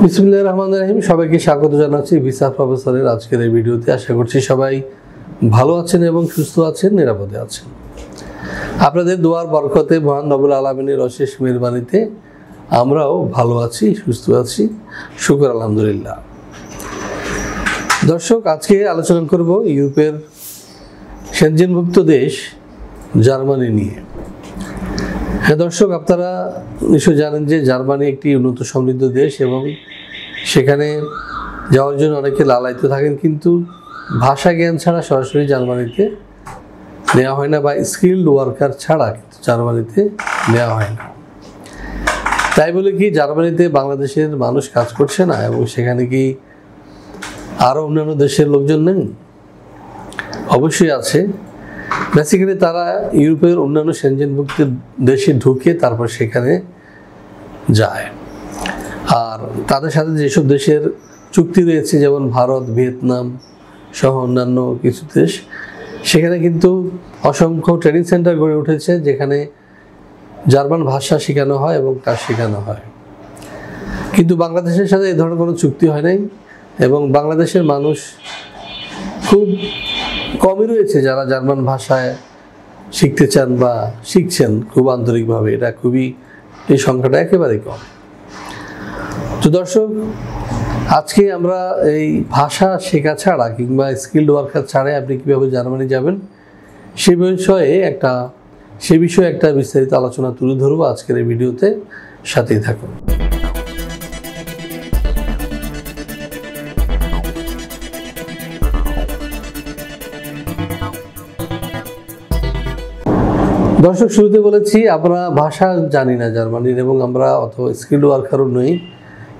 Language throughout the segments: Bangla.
বিসমিল্লাহির রহমানির রহিম। সবাইকে স্বাগত জানাচ্ছি ভিসা প্রফেসরের আজকের এই ভিডিওতে। আশা করছি সবাই ভালো আছেন এবং সুস্থ আছেন, নিরাপদে আছেন। আপনাদের দোয়ার বরকতে, মহান রব্বুল আলামিনের অশেষ মেহেরবানিতে আমরাও ভালো আছি, সুস্থ আছি, শুকর আলহামদুলিল্লাহ। দর্শক, আজকে আলোচনা করব ইউরোপের সেনজেনভুক্ত দেশ জার্মানি নিয়ে। হ্যাঁ দর্শক, আপনারা নিশ্চয় জানেন যে জার্মানি একটি উন্নত সমৃদ্ধ দেশ এবং সেখানে যাওয়ার জন্য অনেকে লালায়িত থাকেন, কিন্তু ভাষা জ্ঞান ছাড়া সরাসরি জার্মানিতে নেওয়া হয় না, বা স্কিল্ড ওয়ার্কার ছাড়া কিন্তু জার্মানিতে নেওয়া হয় না। তাই বলে কি জার্মানিতে বাংলাদেশের মানুষ কাজ করছে না এবং সেখানে কি আরও অন্যান্য দেশের লোকজন নেই? অবশ্যই আছে। বেসিক্যালি তারা ইউরোপের অন্যান্য সেনজেনভুক্ত দেশে ঢুকে তারপর সেখানে যায়। আর তাদের সাথে যেসব দেশের চুক্তি রয়েছে, যেমন ভারত, ভিয়েতনাম সহ অন্যান্য কিছু দেশ, সেখানে কিন্তু অসংখ্য ট্রেনিং সেন্টার গড়ে উঠেছে, যেখানে জার্মান ভাষা শেখানো হয় এবং কাজ শেখানো হয়। কিন্তু বাংলাদেশের সাথে এই ধরনের কোনো চুক্তি হয় নাই এবং বাংলাদেশের মানুষ খুব কমই রয়েছে যারা জার্মান ভাষায় শিখতে চান বা শিখছেন খুব আন্তরিকভাবে। এটা খুবই, এই সংখ্যাটা একেবারেই কম। তো দর্শক, আজকে আমরা এই ভাষা শেখা ছাড়া কিংবা স্কিল্ড ওয়ার্কার ছাড়াই আপনি কীভাবে জার্মানি যাবেন সে বিষয়ে একটা বিস্তারিত আলোচনা তুলে ধরবো আজকের এই ভিডিওতে। সাথেই থাকুন। দর্শক, শুরুতে বলেছি আমরা ভাষা জানি না জার্মানির এবং আমরা অথবা স্কিল্ড ওয়ার্কারও নই,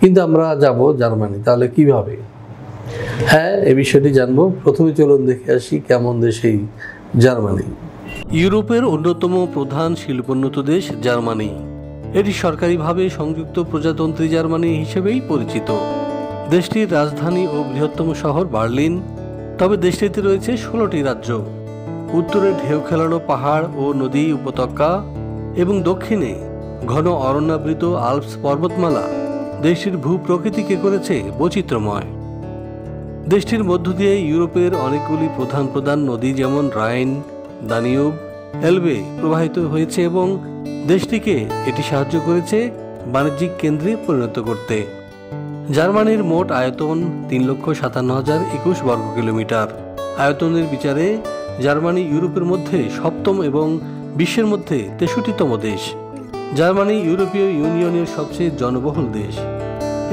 কিন্তু আমরা যাব জার্মানি। তাহলে কিভাবে? হ্যাঁ, এই বিষয়টি জানবো। প্রথমে চলুন দেখে আসি কেমন দেশ এই জার্মানি। ইউরোপের অন্যতম প্রধান শিল্পোন্নত দেশ জার্মানি। এটি সরকারিভাবে সংযুক্ত প্রজাতন্ত্রী জার্মানি হিসেবেই পরিচিত। দেশটির রাজধানী ও বৃহত্তম শহর বার্লিন। তবে দেশটিতে রয়েছে 16টি রাজ্য। উত্তরে ঢেউ খেলানো পাহাড় ও নদী উপত্যকা এবং দক্ষিণে ঘন অরণ্যাবৃত আল্পস পর্বতমালা দেশটির ভূপ্রকৃতিকে করেছে বৈচিত্র্যময়। দেশটির মধ্য দিয়ে ইউরোপের অনেকগুলি প্রধান নদী যেমন রাইন, দানিউব, এলবে প্রবাহিত হয়েছে এবং দেশটিকে এটি সাহায্য করেছে বাণিজ্যিক কেন্দ্রে পরিণত করতে। জার্মানির মোট আয়তন 3,57,021 বর্গ কিলোমিটার। আয়তনের বিচারে জার্মানি ইউরোপের মধ্যে 7ম এবং বিশ্বের মধ্যে 63তম দেশ। জার্মানি ইউরোপীয় ইউনিয়নের সবচেয়ে জনবহুল দেশ।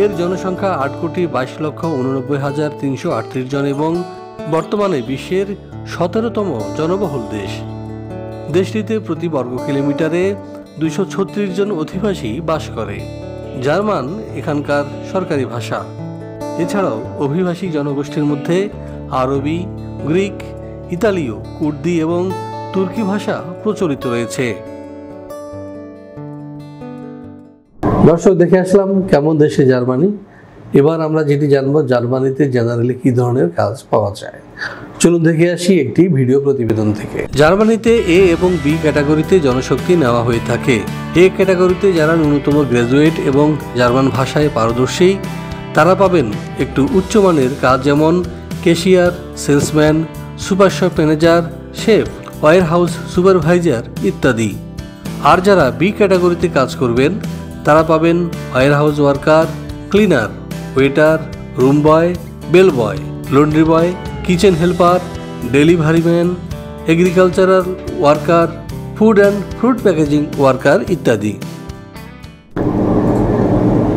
এর জনসংখ্যা 8,89,338 জন এবং বর্তমানে বিশ্বের 17তম জনবহুল দেশ। দেশটিতে প্রতি বর্গ কিলোমিটারে 236 জন অধিবাসী বাস করে। জার্মান এখানকার সরকারি ভাষা। এছাড়াও অভিবাসী জনগোষ্ঠীর মধ্যে আরবি, গ্রিক, ইতালীয়, কুর্দি এবং তুর্কি ভাষা প্রচলিত রয়েছে। দর্শক, দেখে আসলাম কেমন দেশে জার্মানি। এবার আমরা যেটি জানবো, জার্মানিতে জেনারেলি কি ধরনের কাজ পাওয়া যায়। চলুন দেখে আসি একটি ভিডিও প্রতিবেদন থেকে। জার্মানিতে এ এবং বি ক্যাটাগরিতে জনশক্তি নেওয়া হয়ে থাকে। এ ক্যাটাগরিতে যারা ন্যূনতম গ্র্যাজুয়েট এবং জার্মান ভাষায় পারদর্শী তারা পাবেন একটু উচ্চমানের কাজ, যেমন cashier, salesman, super shop manager, chef, warehouse supervisor ইত্যাদি। আর যারা বি ক্যাটাগরিতে কাজ করবেন তারা পাবেন warehouse worker, cleaner, waiter, room boy, bell boy, laundry boy, kitchen helper, delivery man, agricultural worker, food and fruit packaging worker ইত্যাদি।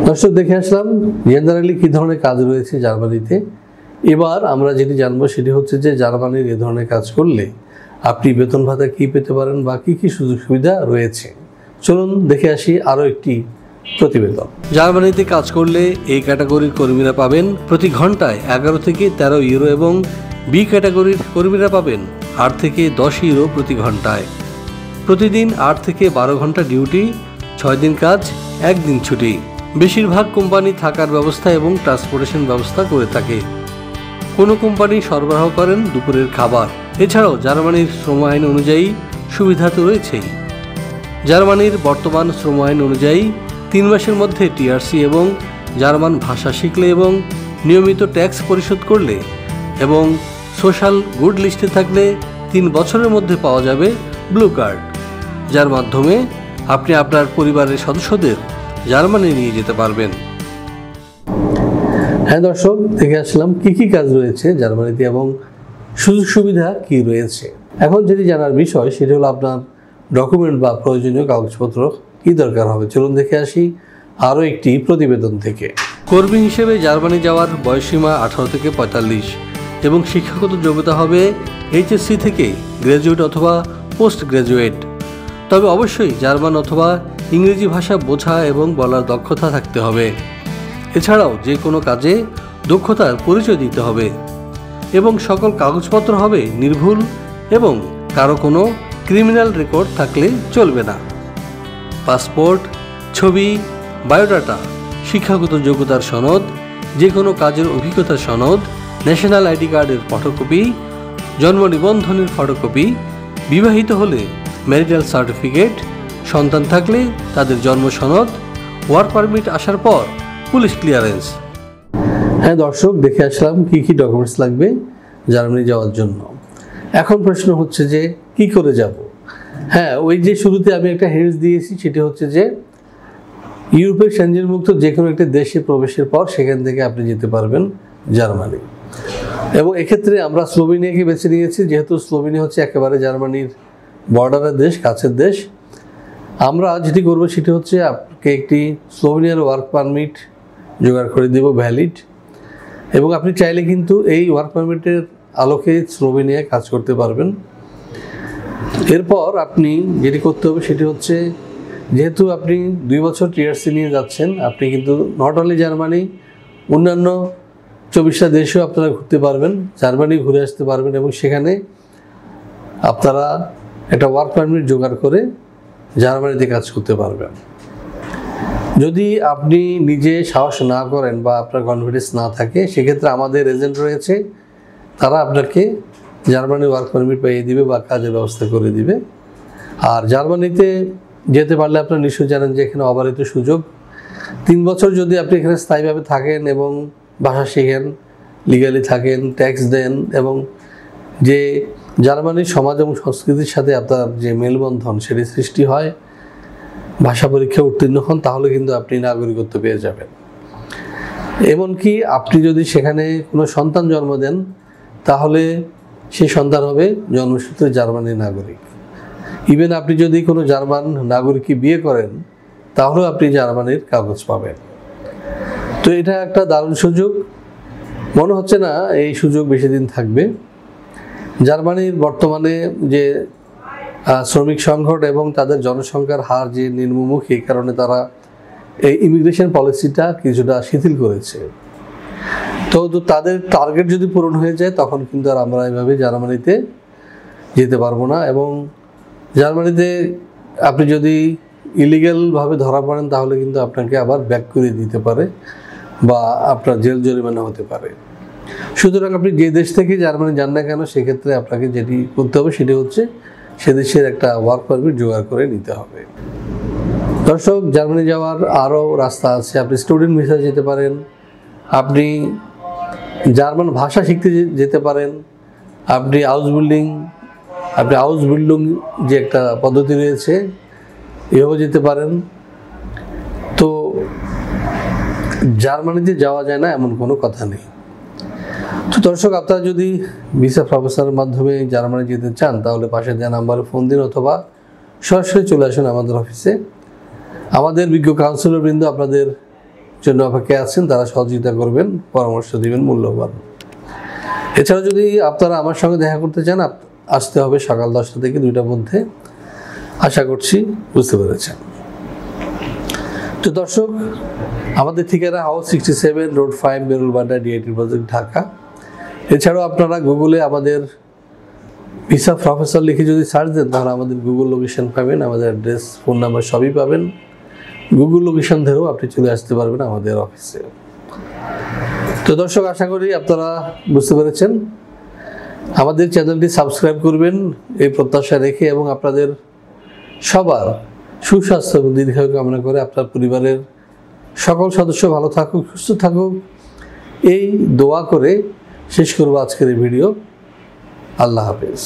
দর্শক, দেখে আসলাম জেনারেলি কী ধরনের কাজ রয়েছে জার্মানিতে। এবার আমরা যেটি জানবো সেটি হচ্ছে যে জার্মানির এ ধরনের কাজ করলে আপনি বেতন ভাতা কী পেতে পারেন বা কী কী সুযোগ সুবিধা রয়েছে। চলুন দেখে আসি আরও একটি প্রতিবেদন। জার্মানিতে কাজ করলে এ ক্যাটাগরির কর্মীরা পাবেন প্রতি ঘন্টায় 11 থেকে 13 ইউরো এবং বি ক্যাটাগরির কর্মীরা পাবেন 8 থেকে 10 ইউরো প্রতি ঘন্টায়। প্রতিদিন 8 থেকে 12 ঘন্টা ডিউটি, 6 দিন কাজ, 1 দিন ছুটি। বেশিরভাগ কোম্পানি থাকার ব্যবস্থা এবং ট্রান্সপোর্টেশন ব্যবস্থা করে থাকে। কোনো কোম্পানি সরবরাহ করেন দুপুরের খাবার। এছাড়াও জার্মানির শ্রম আইন অনুযায়ী সুবিধা তো রয়েছেই। জার্মানির বর্তমান শ্রম আইন অনুযায়ী 3 মাসের মধ্যে টিআরসি এবং জার্মান ভাষা শিখলে এবং নিয়মিত ট্যাক্স পরিশোধ করলে এবং সোশ্যাল গুড লিস্টে থাকলে 3 বছরের মধ্যে পাওয়া যাবে ব্লু কার্ড, যার মাধ্যমে আপনি আপনার পরিবারের সদস্যদের জার্মানি নিয়ে যেতে পারবেন। হ্যাঁ দর্শক, দেখে আসলাম কি কি কাজ রয়েছে জার্মানিতে এবং সুযোগ সুবিধা কি রয়েছে। এখন যেটি জানার বিষয় সেটি হলো আপনার ডকুমেন্ট বা প্রয়োজনীয় কাগজপত্র কি দরকার হবে। চলুন দেখে আসি আরও একটি প্রতিবেদন থেকে। কর্মী হিসেবে জার্মানি যাওয়ার বয়সসীমা 18 থেকে 45 এবং শিক্ষাগত যোগ্যতা হবে HSC থেকে গ্র্যাজুয়েট অথবা পোস্ট গ্র্যাজুয়েট। তবে অবশ্যই জার্মান অথবা ইংরেজি ভাষা বোঝা এবং বলার দক্ষতা থাকতে হবে। এছাড়াও যে কোনো কাজে দক্ষতার পরিচয় দিতে হবে এবং সকল কাগজপত্র হবে নির্ভুল এবং কারো কোনো ক্রিমিনাল রেকর্ড থাকলে চলবে না। পাসপোর্ট, ছবি, বায়োডাটা, শিক্ষাগত যোগ্যতার সনদ, যে কোনো কাজের অভিজ্ঞতার সনদ, ন্যাশনাল আইডি কার্ডের ফটোকপি, জন্ম নিবন্ধনের ফটোকপি, বিবাহিত হলে ম্যারিটাল সার্টিফিকেট, সন্তান থাকলে তাদের জন্ম সনদ, ওয়ার্ক পারমিট আসার পর পুলিশ ক্লিয়ারেন্স। হ্যাঁ দর্শক, দেখে আসলাম কি কি ডকুমেন্টস লাগবে জার্মানি যাওয়ার জন্য। এখন প্রশ্ন হচ্ছে যে কি করে যাব। হ্যাঁ, ওই যে শুরুতে আমি একটা হিন্টস দিয়েছি, সেটি হচ্ছে যে ইউরোপের সেনজেনমুক্ত যে কোনো একটা দেশে প্রবেশের পর সেখান থেকে আপনি যেতে পারবেন জার্মানি। এবং এক্ষেত্রে আমরা স্লোভেনিয়াকে বেছে নিয়েছি, যেহেতু স্লোভেনিয়া হচ্ছে একেবারে জার্মানির বর্ডারের দেশ, কাছের দেশ। আমরা যেটি করবো সেটি হচ্ছে আপনাকে একটি স্লোভেনিয়ার ওয়ার্ক পারমিট জোগাড় করে দেব, ভ্যালিড। এবং আপনি চাইলে কিন্তু এই ওয়ার্ক পারমিটের আলোকে স্লোভেনিয়ায় কাজ করতে পারবেন। এরপর আপনি যেটি করতে হবে সেটি হচ্ছে, যেহেতু আপনি 2 বছর টিআরসি নিয়ে যাচ্ছেন, আপনি কিন্তু নট অনলি জার্মানি, অন্যান্য 24টা দেশেও আপনারা ঘুরতে পারবেন, জার্মানি ঘুরে আসতে পারবেন এবং সেখানে আপনারা একটা ওয়ার্ক পারমিট জোগাড় করে জার্মানিতে কাজ করতে পারবেন। যদি আপনি নিজে সাহস না করেন বা আপনার কনফিডেন্স না থাকে, সেক্ষেত্রে আমাদের এজেন্ট রয়েছে, তারা আপনাকে জার্মানি ওয়ার্ক পারমিট পাইয়ে দিবে বা কাজের ব্যবস্থা করে দিবে। আর জার্মানিতে যেতে পারলে আপনারা নিশ্চয়ই জানেন যে এখানে অবারিত সুযোগ। 3 বছর যদি আপনি এখানে স্থায়ীভাবে থাকেন এবং ভাষা শেখেন, লিগালি থাকেন, ট্যাক্স দেন এবং যে জার্মানির সমাজ এবং সংস্কৃতির সাথে আপনার যে মেলবন্ধন সেটি সৃষ্টি হয়, ভাষা পরীক্ষা উত্তীর্ণ হন, তাহলে কিন্তু আপনি নাগরিকত্ব পেয়ে যাবেন। এমনকি আপনি যদি সেখানে কোনো সন্তান জন্ম দেন, তাহলে সেই সন্তান হবে জন্মসূত্রে জার্মানির নাগরিক। ইভেন আপনি যদি কোনো জার্মান নাগরিককে বিয়ে করেন, তাহলেও আপনি জার্মানির কাগজ পাবেন। তো এটা একটা দারুণ সুযোগ। মনে হচ্ছে না এই সুযোগ বেশি দিন থাকবে। জার্মানির বর্তমানে যে শ্রমিক সংকট এবং তাদের জনসংখ্যার হার যে নিম্নমুখী, এই কারণে তারা এই ইমিগ্রেশন পলিসিটা কিছুটা শিথিল করেছে। তো তাদের টার্গেট যদি পূরণ হয়ে যায়, তখন কিন্তু আর আমরা এভাবে জার্মানিতে যেতে পারবো না। এবং জার্মানিতে আপনি যদি ইলিগ্যালভাবে ধরা পড়েন, তাহলে কিন্তু আপনাকে আবার ব্যাক করে দিতে পারে বা আপনার জেল জরিমানা হতে পারে। সুতরাং আপনি যে দেশ থেকে জার্মানি যান না কেন, সেক্ষেত্রে আপনাকে যেটি করতে হবে সেটি হচ্ছে সে দেশের একটা ওয়ার্ক পারমিট জোগাড় করে নিতে হবে। দর্শক, জার্মানি যাওয়ার আরও রাস্তা আছে। আপনি স্টুডেন্ট ভিসা যেতে পারেন, আপনি জার্মান ভাষা শিখতে যেতে পারেন, আপনি হাউস বিল্ডিং যে একটা পদ্ধতি রয়েছে, এভাবে যেতে পারেন। তো জার্মানিতে যাওয়া যায় না এমন কোনো কথা নেই। তো দর্শক, আপনারা যদি ভিসা প্রফেসরের মাধ্যমে জার্মানি যেতে চান, তাহলে পাশে দেওয়া নাম্বারে ফোন দিন অথবা সরাসরি চলে আসুন আমাদের অফিসে। আমাদের বিজ্ঞ কাউন্সিলর বৃন্দ আপনাদের জন্য অপেক্ষায় আছেন, তারা সহযোগিতা করবেন, পরামর্শ দিবেন মূল্যবান। এছাড়া যদি আপনারা আমার সঙ্গে দেখা করতে চান, আসতে হবে সকাল 10টা থেকে 2টার মধ্যে। আশা করছি বুঝতে পেরেছেন। তো দর্শক, আমাদের ঠিকানা house 67, road 5, বেরুলবাড্ডা, DIT project, Dhaka. এছাড়াও আপনারা গুগলে আমাদের ভিসা প্রফেসর লিখে যদি সার্চ দেন, তাহলে আমাদের গুগল লোকেশন পাবেন, আমাদের অ্যাড্রেস, ফোন নাম্বার সবই পাবেন। গুগল লোকেশন ধরেও আপনি চলে আসতে পারবেন আমাদের অফিসে। তো দর্শক, আশা করি আপনারা বুঝতে পেরেছেন। আমাদের চ্যানেলটি সাবস্ক্রাইব করবেন এই প্রত্যাশা রেখে, এবং আপনাদের সবার সুস্বাস্থ্য এবং দীর্ঘায়ু কামনা করে আপনার পরিবারের সকল সদস্য ভালো থাকুক, সুস্থ থাকুক, এই দোয়া করে শেষ করবো আজকের এই ভিডিও। আল্লাহ হাফেজ।